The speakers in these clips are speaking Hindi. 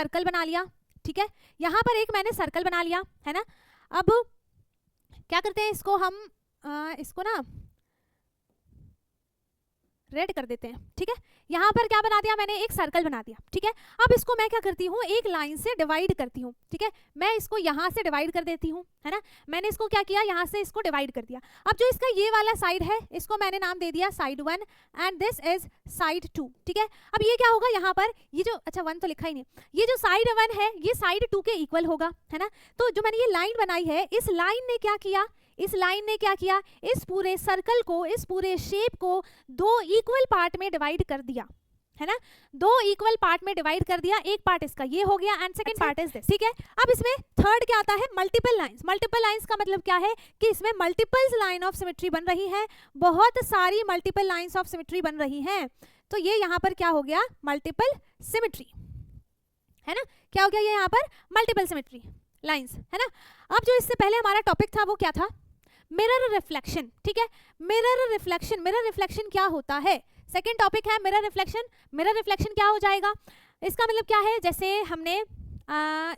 सर्कल बना लिया, ठीक है, यहाँ पर एक मैंने सर्कल बना लिया है ना। अब क्या करते हैं, इसको हम इसको ना रेड कर देते हैं, ठीक है। यहाँ पर क्या बना दिया मैंने, एक सर्कल बना दिया, ठीक है। अब इसको मैं क्या करती हूँ, एक लाइन से डिवाइड करती हूँ, ठीक है। मैं इसको यहाँ से डिवाइड कर देती हूँ, है ना। मैंने इसको क्या किया, यहाँ से इसको डिवाइड कर दिया। अब जो इसका ये वाला साइड है, इसको मैंने नाम दे दिया side 1 and this is side 2, ठीक है। अब ये क्या होगा, यहाँ पर ये जो, अच्छा 1 तो लिखा ही नहीं, ये जो साइड 1 है ये साइड 2 के इक्वल होगा, है ना। तो जो मैंने ये लाइन बनाई है, इस लाइन ने क्या किया, इस लाइन ने क्या किया, इस पूरे सर्कल को, इस पूरे शेप को 2 इक्वल पार्ट में डिवाइड कर दिया, है ना। 2 इक्वल पार्ट में डिवाइड कर दिया। एक पार्ट इसका ये हो गया and second part is this, ठीक है। अब इसमें थर्ड क्या आता है, मल्टीपल लाइंस। मल्टीपल लाइंस का मतलब क्या है कि इसमें मल्टीपल्स लाइन ऑफ सिमेट्री बन रही है, बहुत सारी मल्टीपल लाइंस ऑफ सिमेट्री बन रही हैं। तो ये यहाँ पर क्या हो गया, मल्टीपल सिमेट्री, है ना। क्या हो गया ये यहाँ पर, मल्टीपल सिमेट्री लाइंस, है ना। अब जो इससे पहले हमारा टॉपिक था वो क्या था, मिरर रिफ्लेक्शन, ठीक है। मिरर रिफ्लेक्शन, मिरर रिफ्लेक्शन क्या होता है, सेकंड टॉपिक है मिरर रिफ्लेक्शन। मिरर रिफ्लेक्शन क्या हो जाएगा, इसका मतलब क्या है, जैसे हमने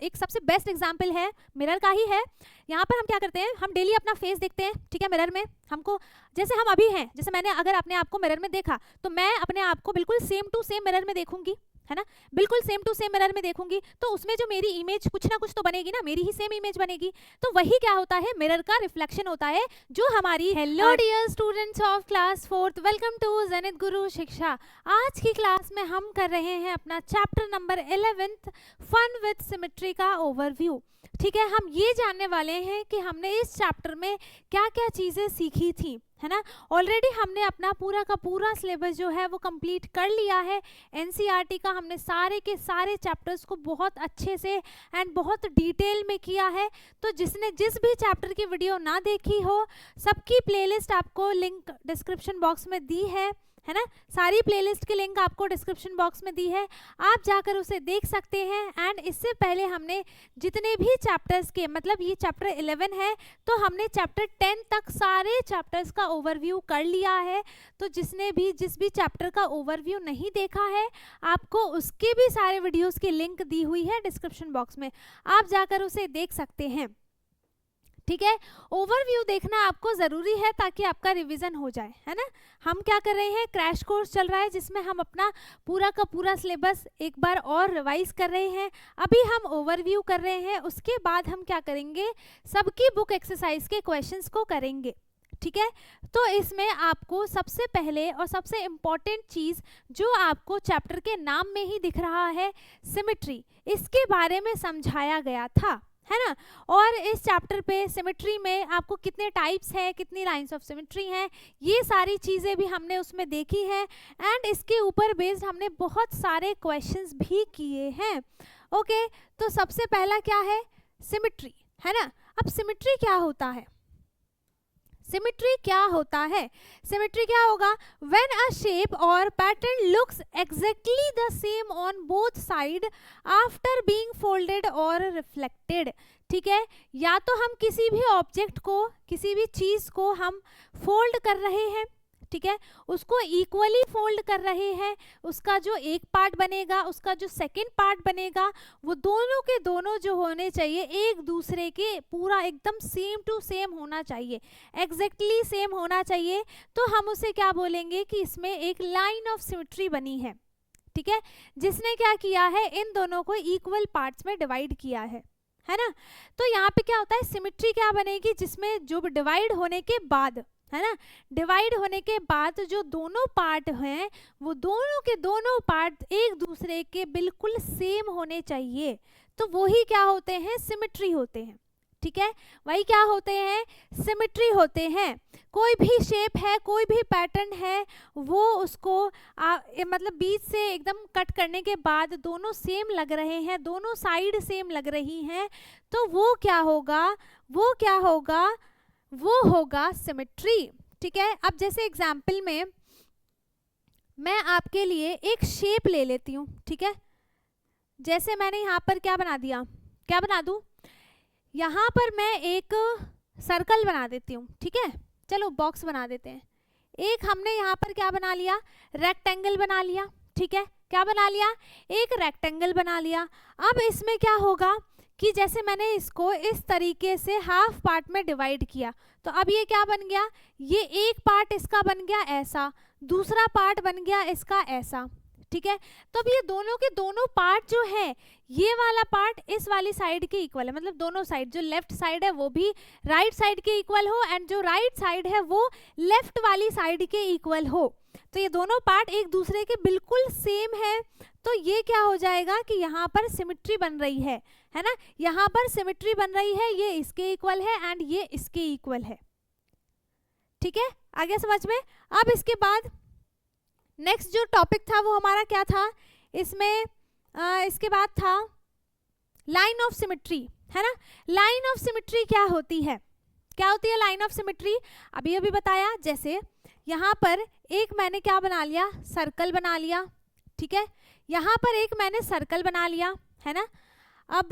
एक सबसे बेस्ट एग्जांपल है मिरर का ही है। यहाँ पर हम क्या करते हैं, हम डेली अपना फेस देखते हैं, ठीक है। मिरर में हमको, जैसे हम अभी हैं, जैसे मैंने अगर अपने आप को मिरर में देखा तो मैं अपने आप को बिल्कुल सेम टू सेम मिरर में देखूंगी, है ना, बिल्कुल सेम टू सेम मिरर में देखूंगी, तो उसमें जो मेरी इमेज कुछ ना कुछ तो बनेगी ना, मेरी ही सेम इमेज बनेगी। तो वही क्या होता है, मिरर का रिफ्लेक्शन होता है, जो हमारी। Hello dear students of class 4th, welcome to Zenith Guru Shiksha. आज की क्लास में हम कर रहे हैं अपना chapter number 11th fun with symmetry का ओवरव्यू, ठीक है। हम ये जानने वाले हैं कि हमने इस चैप्टर में क्या क्या चीज़ें सीखी थी, है ना। ऑलरेडी हमने अपना पूरा का पूरा सिलेबस जो है वो कंप्लीट कर लिया है। एनसीईआरटी का हमने सारे के सारे चैप्टर्स को बहुत अच्छे से एंड बहुत डिटेल में किया है। तो जिसने जिस भी चैप्टर की वीडियो ना देखी हो, सबकी प्लेलिस्ट आपको लिंक डिस्क्रिप्शन बॉक्स में दी है ना। सारी प्लेलिस्ट की लिंक आपको डिस्क्रिप्शन बॉक्स में दी है, आप जाकर उसे देख सकते हैं। एंड इससे पहले हमने जितने भी चैप्टर्स के, मतलब ये चैप्टर 11 है, तो हमने चैप्टर 10 तक सारे चैप्टर्स का ओवरव्यू कर लिया है। तो जिसने भी जिस भी चैप्टर का ओवरव्यू नहीं देखा है, आपको उसके भी सारे वीडियोस की लिंक दी हुई है डिस्क्रिप्शन बॉक्स में, आप जाकर उसे देख सकते हैं, ठीक है। ओवरव्यू देखना आपको ज़रूरी है ताकि आपका रिवीजन हो जाए, है ना। हम क्या कर रहे हैं, क्रैश कोर्स चल रहा है जिसमें हम अपना पूरा का पूरा सिलेबस एक बार और रिवाइज कर रहे हैं। अभी हम ओवरव्यू कर रहे हैं, उसके बाद हम क्या करेंगे, सबकी बुक एक्सरसाइज के क्वेश्चंस को करेंगे, ठीक है। तो इसमें आपको सबसे पहले और सबसे इम्पॉर्टेंट चीज़ जो आपको चैप्टर के नाम में ही दिख रहा है, सिमेट्री, इसके बारे में समझाया गया था, है ना। और इस चैप्टर पे सिमेट्री में आपको कितने टाइप्स हैं, कितनी लाइंस ऑफ सिमेट्री हैं, ये सारी चीज़ें भी हमने उसमें देखी हैं। एंड इसके ऊपर बेस्ड हमने बहुत सारे क्वेश्चंस भी किए हैं, ओके। तो सबसे पहला क्या है, सिमेट्री, है ना। अब सिमेट्री क्या होता है, सिमेट्री क्या होता है, सिमेट्री क्या होगा, व्हेन अ शेप और pattern looks exactly the same on both side after being folded और रिफ्लेक्टेड, ठीक है। या तो हम किसी भी ऑब्जेक्ट को, किसी भी चीज़ को हम फोल्ड कर रहे हैं, ठीक है, उसको इक्वली फोल्ड कर रहे हैं, उसका जो एक पार्ट बनेगा, उसका जो सेकंड पार्ट बनेगा, वो दोनों के दोनों जो होने चाहिए एक दूसरे के पूरा एकदम सेम टू सेम होना चाहिए, एग्जैक्टली सेम होना चाहिए। तो हम उसे क्या बोलेंगे कि इसमें एक लाइन ऑफ सिमेट्री बनी है, ठीक है, जिसने क्या किया है, इन दोनों को इक्वल पार्ट्स में डिवाइड किया है ना। तो यहाँ पे क्या होता है, सिमेट्री क्या बनेगी, जिसमें जो डिवाइड होने के बाद, है ना, डिवाइड होने के बाद जो दोनों पार्ट हैं वो दोनों के दोनों पार्ट एक दूसरे के बिल्कुल सेम होने चाहिए। तो वही क्या होते हैं, सिमेट्री होते हैं, ठीक है, वही क्या होते हैं, सिमेट्री होते हैं। कोई भी शेप है, कोई भी पैटर्न है, वो उसको मतलब बीच से एकदम कट करने के बाद दोनों सेम लग रहे हैं, दोनों साइड सेम लग रही हैं, तो वो क्या होगा, वो क्या होगा, वो होगा सिमेट्री, ठीक है। अब जैसे एग्जाम्पल में मैं आपके लिए एक शेप ले लेती हूँ, ठीक है। जैसे मैंने यहाँ पर क्या बना दिया, क्या बना दूँ, यहाँ पर मैं एक सर्कल बना देती हूँ, ठीक है। चलो बॉक्स बना देते हैं। एक हमने यहाँ पर क्या बना लिया, रेक्टेंगल बना लिया, ठीक है, क्या बना लिया, एक रेक्टेंगल बना लिया। अब इसमें क्या होगा कि जैसे मैंने इसको इस तरीके से हाफ पार्ट में डिवाइड किया, तो अब ये क्या बन गया, ये एक पार्ट इसका बन गया ऐसा, दूसरा पार्ट बन गया इसका ऐसा, ठीक है। तो अब ये दोनों के दोनों पार्ट जो है, ये वाला पार्ट इस वाली साइड के इक्वल है, मतलब दोनों साइड, जो लेफ्ट साइड है वो भी राइट साइड के इक्वल हो एंड जो राइट साइड है वो लेफ्ट वाली साइड के इक्वल हो। तो ये दोनों पार्ट एक दूसरे के बिल्कुल सेम है, तो ये क्या हो जाएगा कि यहाँ पर सिमेट्री बन रही है ना, यहाँ पर सिमेट्री बन रही है, ये इसके इक्वल है एंड ये इसके इक्वल है, ठीक है, आगे समझ में। अब इसके बाद नेक्स्ट जो टॉपिक था वो हमारा क्या था, इसमें इसके बाद था लाइन ऑफ सिमेट्री, है ना। लाइन ऑफ सिमेट्री क्या होती है, क्या होती है लाइन ऑफ सिमेट्री, अभी अभी बताया। जैसे यहाँ पर एक मैंने क्या बना लिया, सर्कल बना लिया, ठीक है, यहाँ पर एक मैंने सर्कल बना लिया, है ना। अब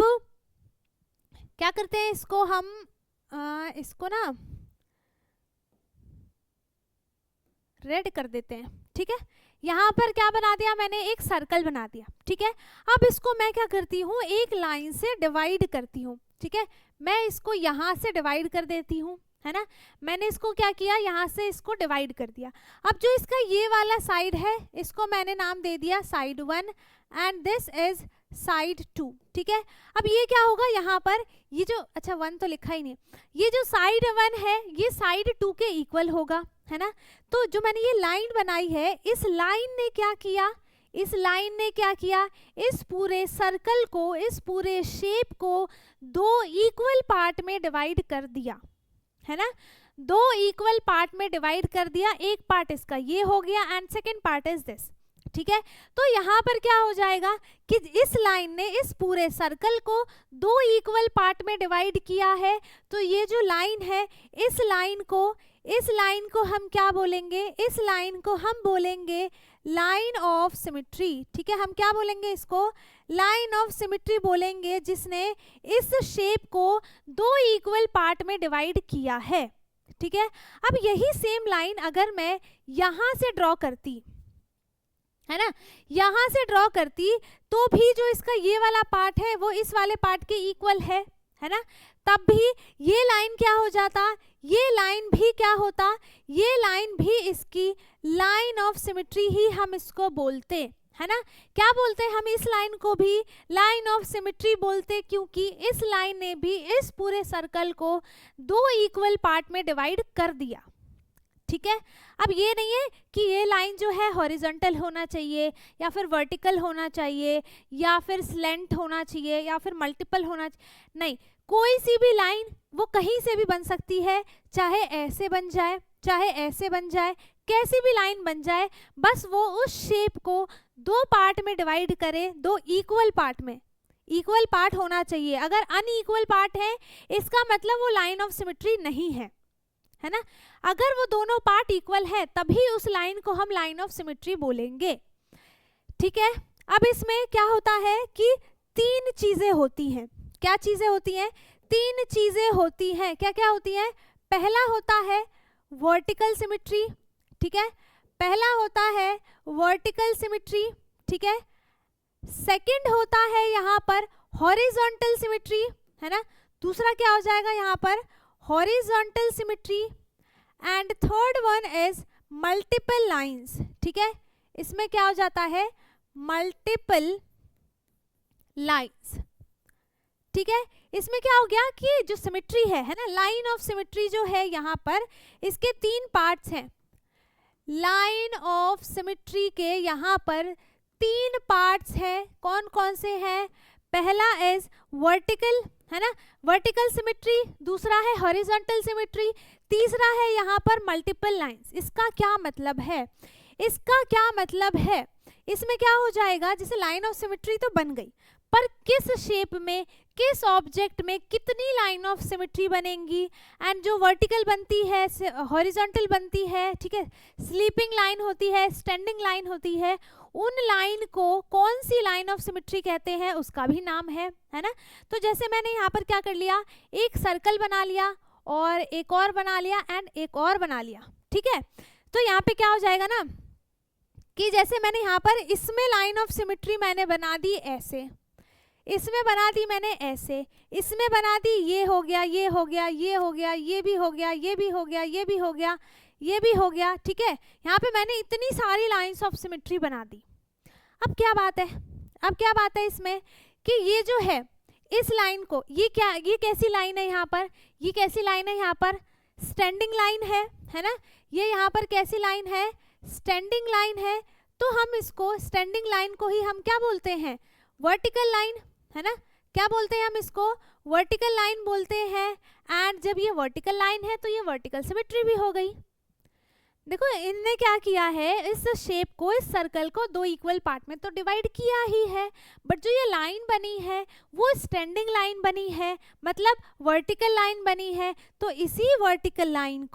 क्या करते हैं, इसको हम इसको ना रेड कर देते हैं, ठीक है। यहाँ पर क्या बना दिया मैंने, एक सर्कल बना दिया, ठीक है। अब इसको मैं क्या करती हूँ, एक लाइन से डिवाइड करती हूँ, ठीक है। मैं इसको यहाँ से डिवाइड कर देती हूँ, है ना। मैंने इसको क्या किया, यहाँ से इसको डिवाइड कर दिया। अब जो इसका ये वाला साइड है, इसको मैंने नाम दे दिया side 1 and this is side 2, ठीक है। अब ये क्या होगा, यहाँ पर ये जो, अच्छा 1 तो लिखा ही नहीं, ये जो साइड 1 है ये साइड 2 के इक्वल होगा, है ना। तो जो मैंने ये लाइन बनाई है, इस लाइन ने क्या किया, इस लाइन ने क्या किया, इस पूरे सर्कल को, इस पूरे शेप को दो इक्वल पार्ट में डिवाइड कर दिया, है ना। दो इक्वल पार्ट में डिवाइड कर दिया, एक पार्ट इसका ये हो गया and second part is this, ठीक है। तो यहाँ पर क्या हो जाएगा कि इस लाइन ने इस पूरे सर्कल को दो इक्वल पार्ट में डिवाइड किया है, तो ये जो लाइन है, इस लाइन को हम क्या बोलेंगे, इस लाइन को हम बोलेंगे लाइन ऑफ सिमेट्री, ठीक है। हम क्या बोलेंगे इसको, लाइन ऑफ सिमेट्री बोलेंगे, जिसने इस शेप को दो इक्वल पार्ट में डिवाइड किया है, ठीक है। अब यही सेम लाइन अगर मैं यहाँ से ड्रॉ करती, है ना, यहाँ से ड्रॉ करती, तो भी जो इसका ये वाला पार्ट है वो इस वाले पार्ट के इक्वल है ना, तब भी ये लाइन क्या हो जाता, ये लाइन भी क्या होता, ये लाइन भी इसकी लाइन ऑफ सिमेट्री ही हम इसको बोलते, है ना। क्या बोलते हम इस लाइन को भी लाइन ऑफ सिमेट्री बोलते, क्योंकि इस लाइन ने भी इस पूरे सर्कल को दो इक्वल पार्ट में डिवाइड कर दिया, ठीक है। अब ये नहीं है कि ये लाइन जो है हॉरिजॉन्टल होना चाहिए या फिर वर्टिकल होना चाहिए या फिर स्लेंट होना चाहिए या फिर मल्टीपल होना चाहिए, नहीं, कोई सी भी लाइन वो कहीं से भी बन सकती है, चाहे ऐसे बन जाए, चाहे ऐसे बन जाए, कैसी भी लाइन बन जाए, बस वो उस शेप को दो पार्ट में डिवाइड करे, दो इक्वल पार्ट में, इक्वल पार्ट होना चाहिए। अगर अनइक्वल पार्ट है, इसका मतलब वो लाइन ऑफ सिमेट्री नहीं है ना। अगर वो दोनों पार्ट इक्वल है, तभी उस लाइन को हम लाइन ऑफ सिमेट्री बोलेंगे, ठीक है। अब इसमें क्या होता है कि तीन चीजें होती हैं, क्या चीजें होती हैं, तीन चीजें होती हैं, क्या क्या होती हैं। पहला होता है वर्टिकल सिमेट्री, ठीक है, पहला होता है वर्टिकल सिमेट्री, ठीक है। सेकंड होता है यहाँ पर हॉरिजॉन्टल सिमेट्री, है ना, दूसरा क्या हो जाएगा यहाँ पर horizontal symmetry, and third one is multiple lines, ठीक है। इसमें क्या हो जाता है, मल्टीपल लाइंस, ठीक है। इसमें क्या हो गया कि जो सिमेट्री है ना, लाइन ऑफ सिमेट्री जो है यहाँ पर, इसके तीन पार्ट्स हैं। लाइन ऑफ सिमेट्री के यहाँ पर तीन पार्ट्स हैं, कौन कौन से हैं, पहला इज वर्टिकल, है ना, वर्टिकल सिमेट्री, दूसरा है हॉरिजॉन्टल सिमेट्री, तीसरा है यहाँ पर मल्टीपल लाइंस। इसका क्या मतलब है, इसका क्या मतलब है, इसमें क्या हो जाएगा, जैसे लाइन ऑफ सिमेट्री तो बन गई, पर किस शेप में, किस ऑब्जेक्ट में कितनी लाइन ऑफ सिमेट्री बनेंगी, एंड जो वर्टिकल बनती है, हॉरिजॉन्टल बनती है, ठीक है, स्लीपिंग लाइन होती है, स्टैंडिंग लाइन होती है, उन लाइन को कौन सी लाइन ऑफ सिमेट्री कहते हैं, उसका भी नाम है ना। तो जैसे मैंने यहाँ पर क्या कर लिया, एक सर्कल बना लिया और एक और बना लिया एंड एक और बना लिया, ठीक है। तो यहाँ पे क्या हो जाएगा ना, कि जैसे मैंने यहाँ पर इसमें लाइन ऑफ सिमेट्री मैंने बना दी ऐसे, इसमें बना दी मैंने ऐसे, इसमें बना दी, ये हो गया, ये हो गया, ये हो गया, ये भी हो गया, ये भी हो गया, ये भी हो गया, ये भी हो गया, ठीक है। यहाँ पे मैंने इतनी सारी लाइंस ऑफ सिमेट्री बना दी। अब क्या बात है, अब क्या बात है इसमें कि ये जो है इस लाइन को, ये क्या, ये कैसी लाइन है यहाँ पर, ये कैसी लाइन है यहाँ पर, स्टैंडिंग लाइन है ना। ये यहाँ पर कैसी लाइन है, स्टैंडिंग लाइन है। तो हम इसको स्टैंडिंग लाइन को ही हम क्या बोलते हैं, वर्टिकल लाइन, है ना। क्या बोलते हैं हम इसको, वर्टिकल लाइन बोलते हैं। एंड जब ये वर्टिकल लाइन है तो ये वर्टिकल सिमेट्री भी हो गई। देखो इनने क्या किया है, इस शेप को, इस सर्कल को दो इक्वल पार्ट में तो डिवाइड किया ही है, बट जो ये लाइन बनी है वो स्टैंडिंग लाइन बनी है, मतलब वर्टिकल लाइन बनी है। तो इसी वर्टिकल लाइन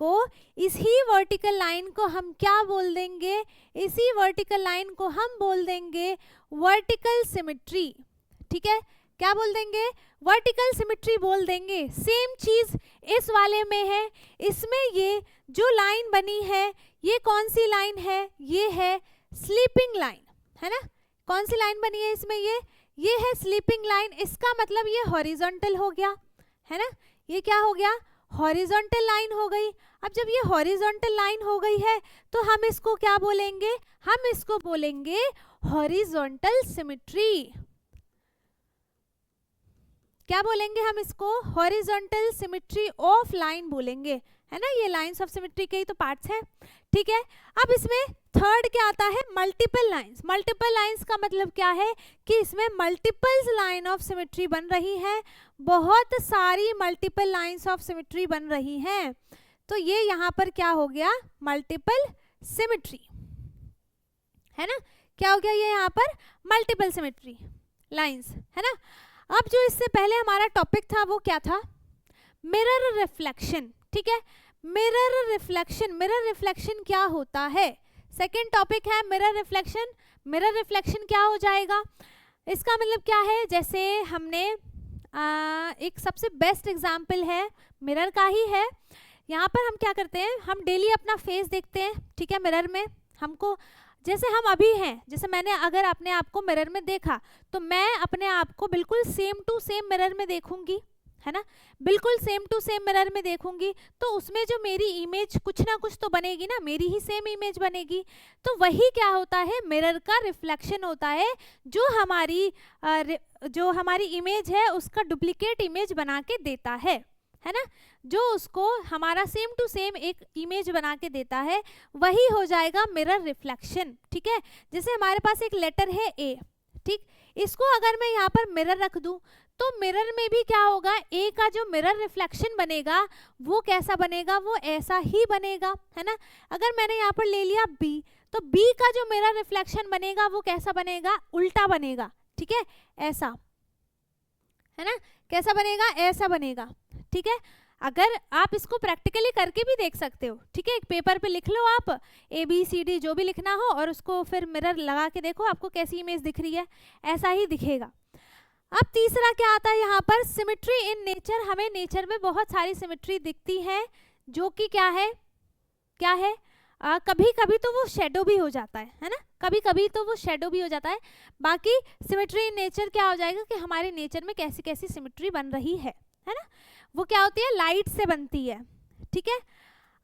को हम क्या बोल देंगे, इसी वर्टिकल लाइन को हम बोल देंगे वर्टिकल सिमेट्री, ठीक है। क्या बोल देंगे, वर्टिकल सिमेट्री बोल देंगे। सेम चीज इस वाले में है, इसमें ये जो लाइन बनी है ये कौन सी लाइन है, ये है स्लीपिंग लाइन, है ना। कौन सी लाइन बनी है इसमें, ये है स्लीपिंग लाइन। इसका मतलब ये हॉरिजॉन्टल हो गया, है ना। ये क्या हो गया, हॉरिजॉन्टल लाइन हो गई। अब जब ये हॉरिजॉन्टल लाइन हो गई है तो हम इसको क्या बोलेंगे, हम इसको बोलेंगे हॉरिजॉन्टल सिमेट्री। क्या बोलेंगे हम इसको, हॉरिजॉन्टल सिमेट्री ऑफ लाइन बोलेंगे, है ना। ये लाइंस ऑफ सिमेट्री के ही तो पार्ट्स हैं, ठीक है। अब इसमें थर्ड क्या आता है, मल्टीपल लाइंस। मल्टीपल लाइंस का मतलब क्या है कि इसमें मल्टीपल्स लाइन ऑफ सिमेट्री बन रही है, बहुत सारी मल्टीपल लाइंस ऑफ सिमेट्री बन रही हैं। तो ये यहाँ पर क्या हो गया, मल्टीपल सिमेट्री, है ना। क्या हो गया ये यहाँ पर, मल्टीपल सिमेट्री लाइंस, है ना। अब जो इससे पहले हमारा टॉपिक था वो क्या था, मिरर रिफ्लेक्शन, ठीक है। मिरर रिफ्लेक्शन, मिरर रिफ्लेक्शन क्या होता है, सेकंड टॉपिक है मिरर रिफ्लेक्शन। मिरर रिफ्लेक्शन क्या हो जाएगा, इसका मतलब क्या है, जैसे हमने एक सबसे बेस्ट एग्जाम्पल है मिरर का ही है। यहाँ पर हम क्या करते हैं, हम डेली अपना फेस देखते हैं, ठीक है। मिरर में हमको, जैसे हम अभी हैं, जैसे मैंने अगर अपने आप को मिरर में देखा तो मैं अपने आप को बिल्कुल सेम टू सेम मिरर में देखूंगी, है ना। बिल्कुल सेम टू सेम मिरर में देखूंगी तो उसमें जो मेरी इमेज कुछ ना कुछ तो बनेगी ना, मेरी ही सेम इमेज बनेगी। तो वही क्या होता है, मिरर का रिफ्लेक्शन होता है, जो हमारी इमेज है उसका डुप्लीकेट इमेज बना के देता है ना। जो उसको हमारा सेम टू सेम एक इमेज बना के देता है वही हो जाएगा मिरर रिफ्लेक्शन, ठीक है। जैसे हमारे पास एक लेटर है ए, ठीक, इसको अगर मैं यहाँ पर मिरर रख दूं तो मिरर में भी क्या होगा, ए का जो मिरर रिफ्लेक्शन बनेगा वो कैसा बनेगा, वो ऐसा ही बनेगा, है ना। अगर मैंने यहाँ पर ले लिया बी, तो बी का जो मिरर रिफ्लेक्शन बनेगा वो कैसा बनेगा, उल्टा बनेगा, ठीक है, ऐसा, है ना। कैसा बनेगा, ऐसा बनेगा, ठीक है। अगर आप इसको प्रैक्टिकली करके भी देख सकते हो, ठीक है। एक पेपर पे लिख लो आप ABCD जो भी लिखना हो और उसको फिर मिरर लगा के देखो आपको कैसी इमेज दिख रही है, ऐसा ही दिखेगा। अब तीसरा क्या आता है यहाँ पर, सिमेट्री इन नेचर। हमें नेचर में बहुत सारी सिमेट्री दिखती है जो कि क्या है, क्या है, कभी कभी तो वो शेडो भी हो जाता है ना, कभी कभी तो वो शेडो भी हो जाता है। बाकी सिमेट्री इन नेचर क्या हो जाएगा कि हमारे नेचर में कैसी कैसी सिमेट्री बन रही है ना। वो क्या होती है, लाइट से बनती है, ठीक है।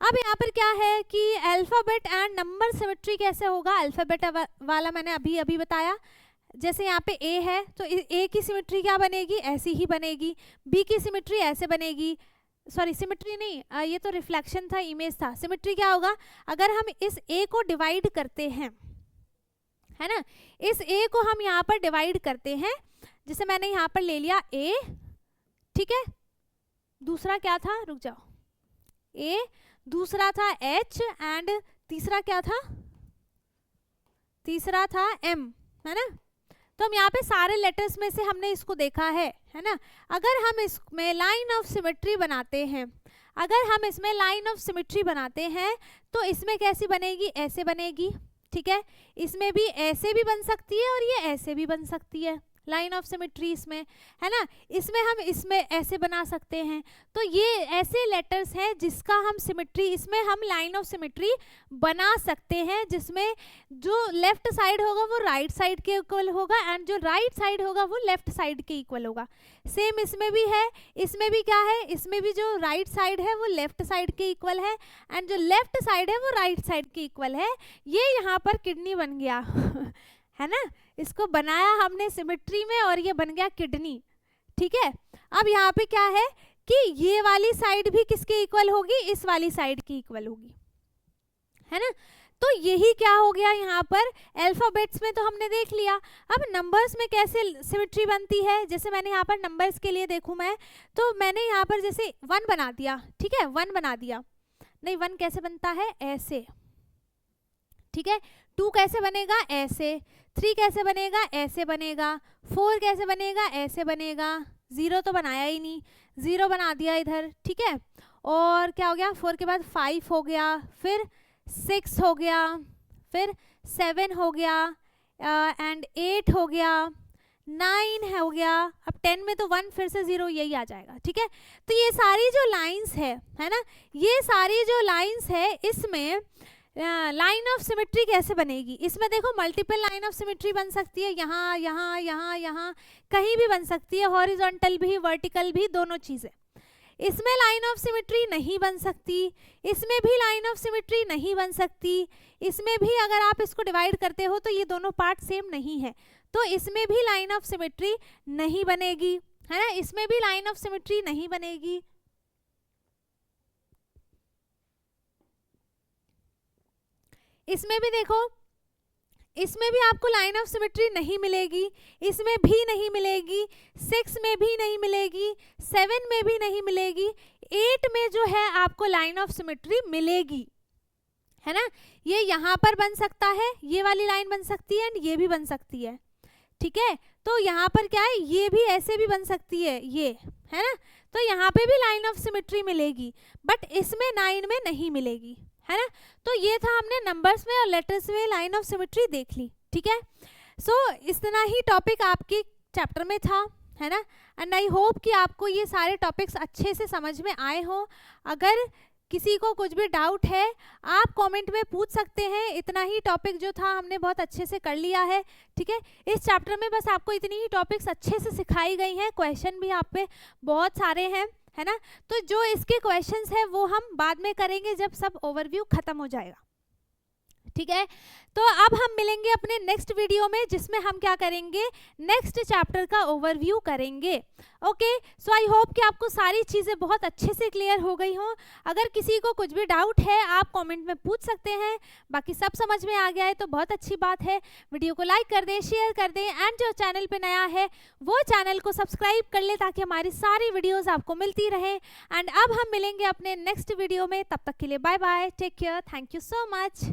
अब यहाँ पर क्या है कि अल्फाबेट एंड नंबर सिमेट्री कैसे होगा, अल्फाबेट वाला मैंने अभी अभी बताया। जैसे यहाँ पे ए है तो ए की सिमेट्री क्या बनेगी, ऐसी ही बनेगी। बी की सिमेट्री ऐसे बनेगी, सॉरी सिमेट्री नहीं, ये तो रिफ्लेक्शन था, इमेज था। सिमेट्री क्या होगा, अगर हम इस ए को डिवाइड करते हैं, है ना, इस ए को हम यहाँ पर डिवाइड करते हैं, जैसे मैंने यहाँ पर ले लिया ए, ठीक है। दूसरा क्या था, रुक जाओ, ए, दूसरा था एच एंड तीसरा क्या था, तीसरा था एम, है ना। तो हम यहाँ पे सारे लेटर्स में से हमने इसको देखा है ना। अगर हम इसमें लाइन ऑफ सिमेट्री बनाते हैं, अगर हम इसमें लाइन ऑफ सिमेट्री बनाते हैं तो इसमें कैसी बनेगी, ऐसे बनेगी, ठीक है। इसमें भी ऐसे भी बन सकती है और ये ऐसे भी बन सकती है लाइन ऑफ सिमेट्री इसमें, है ना। इसमें हम इसमें ऐसे बना सकते हैं। तो ये ऐसे लेटर्स हैं जिसका हम सिमेट्री, इसमें हम लाइन ऑफ सिमेट्री बना सकते हैं, जिसमें जो लेफ्ट साइड होगा वो राइट साइड के इक्वल होगा एंड जो राइट साइड होगा वो लेफ्ट साइड के इक्वल होगा। सेम इसमें भी है, इसमें भी क्या है, इसमें भी जो राइट साइड है वो लेफ्ट साइड के इक्वल है एंड जो लेफ्ट साइड है वो राइट साइड के इक्वल है। ये यहाँ पर किडनी बन गया है ना, इसको बनाया हमने सिमेट्री में और ये बन गया किडनी, ठीक है। अब यहाँ पे क्या है कि ये वाली साइड भी किसके इक्वल होगी, इस वाली साइड की इक्वल होगी, है ना। तो यही क्या हो गया यहाँ पर, अल्फाबेट्स में तो हमने देख लिया। अब नंबर्स में कैसे सिमेट्री बनती है, जैसे मैंने यहाँ पर नंबर्स के लिए देखूँ मैं, तो मैंने यहाँ पर जैसे 1 बना दिया, ठीक है, 1 बना दिया, नहीं 1 कैसे बनता है, ऐसे, ठीक है। 2 कैसे बनेगा, ऐसे। 3 कैसे बनेगा, ऐसे बनेगा। 4 कैसे बनेगा, ऐसे बनेगा। 0 तो बनाया ही नहीं, 0 बना दिया इधर, ठीक है। और क्या हो गया, 4 के बाद 5 हो गया, फिर 6 हो गया, फिर 7 हो गया एंड 8 हो गया, 9 हो गया। अब 10 में तो 1 फिर से 0 यही आ जाएगा, ठीक है। तो ये सारी जो लाइंस है ना, ये सारी जो लाइंस है इसमें लाइन ऑफ सिमेट्री कैसे बनेगी, इसमें देखो मल्टीपल लाइन ऑफ सिमेट्री बन सकती है, यहाँ यहाँ यहाँ यहाँ कहीं भी बन सकती है, हॉरिजॉन्टल भी वर्टिकल भी दोनों चीज़ें। इसमें लाइन ऑफ सिमेट्री नहीं बन सकती, इसमें भी लाइन ऑफ सिमेट्री नहीं बन सकती, इसमें भी अगर आप इसको डिवाइड करते हो तो ये दोनों पार्ट सेम नहीं है, तो इसमें भी लाइन ऑफ सिमेट्री नहीं बनेगी, है ना, इसमें भी लाइन ऑफ सिमेट्री नहीं बनेगी। इसमें भी देखो, इसमें भी आपको लाइन ऑफ सिमेट्री नहीं मिलेगी, इसमें भी नहीं मिलेगी, 6 में भी नहीं मिलेगी, 7 में भी नहीं मिलेगी, 8 में जो है आपको लाइन ऑफ सिमेट्री मिलेगी, है ना। ये यहाँ पर बन सकता है, ये वाली लाइन बन सकती है एंड ये भी बन सकती है, ठीक है। तो यहाँ पर क्या है, ये भी ऐसे भी बन सकती है, ये, है ना। तो यहाँ पे भी लाइन ऑफ सिमेट्री मिलेगी, बट इसमें 9 में नहीं मिलेगी, है ना। तो ये था, हमने नंबर्स में और लेटर्स में लाइन ऑफ सिमेट्री देख ली, ठीक है। सो इतना ही टॉपिक आपके चैप्टर में था, है ना। एंड आई होप कि आपको ये सारे टॉपिक्स अच्छे से समझ में आए हो। अगर किसी को कुछ भी डाउट है आप कमेंट में पूछ सकते हैं। इतना ही टॉपिक जो था हमने बहुत अच्छे से कर लिया है, ठीक है। इस चैप्टर में बस आपको इतनी ही टॉपिक्स अच्छे से सिखाई गई हैं, क्वेश्चन भी आप पे बहुत सारे हैं, है ना। तो जो इसके क्वेश्चंस हैं वो हम बाद में करेंगे जब सब ओवरव्यू खत्म हो जाएगा, ठीक है। तो अब हम मिलेंगे अपने नेक्स्ट वीडियो में, जिसमें हम क्या करेंगे, नेक्स्ट चैप्टर का ओवरव्यू करेंगे। ओके, सो आई होप कि आपको सारी चीज़ें बहुत अच्छे से क्लियर हो गई हों। अगर किसी को कुछ भी डाउट है आप कमेंट में पूछ सकते हैं, बाकी सब समझ में आ गया है तो बहुत अच्छी बात है। वीडियो को लाइक कर दें, शेयर कर दें एंड जो चैनल पे नया है वो चैनल को सब्सक्राइब कर ले ताकि हमारी सारी वीडियोज़ आपको मिलती रहे। एंड अब हम मिलेंगे अपने नेक्स्ट वीडियो में, तब तक के लिए bye bye, take care, thank you so much.